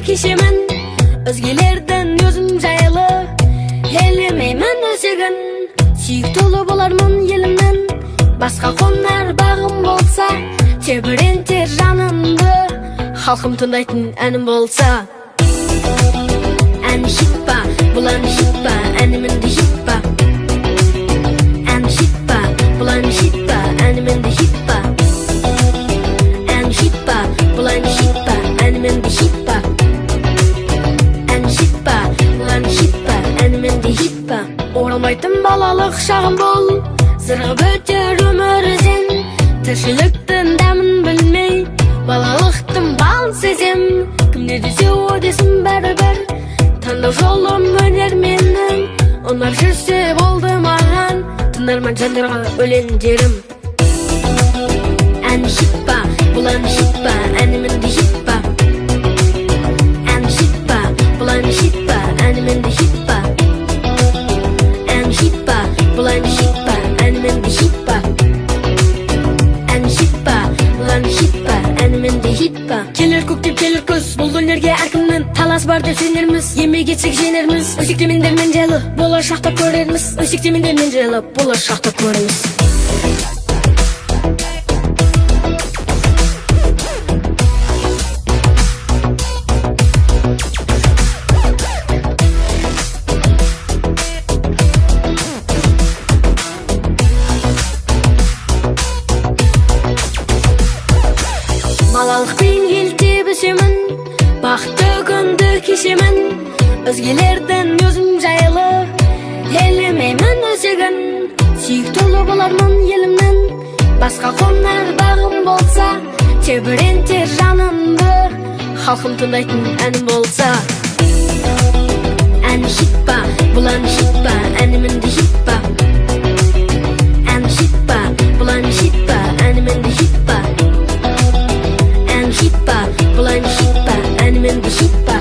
kişimin, özgelerden özüm jaylı elemeymen özegin. Süyüktülü bolarmın yelimden, başka konar bağım bolsa, çebirentir janımdı, halkım tındaytın әнім bolsa. Ән şitpa, bulan şitpa, әнімінді şitpa. Ән şitpa, bulan şitpa, әнімінді şitpa. Ән şitpa, bulan şitpa, әнімінді şitpa. Ән şitpa, bulan şitpa, әнімінді şitpa. Oralmaytın balalık şağım bol, zırgı böter ömür izin. Tırşılıktın dämin bilmey, balalıktın bal sezim. Kimde düze o desin beraber, tanıdık yolum öner menin. Onlar жүрсе болды маған, тыңдарман жандарға өлең жерім. Ән шитпа, бұлан шитпа, әнімінді шитпа. Ән шитпа, бұлан шитпа, әнімінді шитпа. Ән шитпа, бұлан шитпа, әнімінді шитпа. Ән шитпа, бұлан шитпа, әнімінді шитпа. Келер көктеп келер көз, бұл өнерге әркімнің талас бар деп сенерміз. Емей кетсек женерміз, өсектемендермен жайлы болашақта көрерміз. Өсектемендермен жайлы болашақта көрерміз. Балалықпен елте бісемін, бақты күнді кешемін. Өзгелерден өзім жайлы елемеймін өзегін. Сүйіктілі болармын елімнен, басқа қонар бағым болса, тебірентер жанымды, халқым тыңдайтын әнім болса. Ән шитпа, бұлан шитпа, әнімінді шитпа. Ән шитпа, бұлан шитпа, әнімінді шитпа. Ән шитпа, бұлан шитпа, әнімінді шитпа.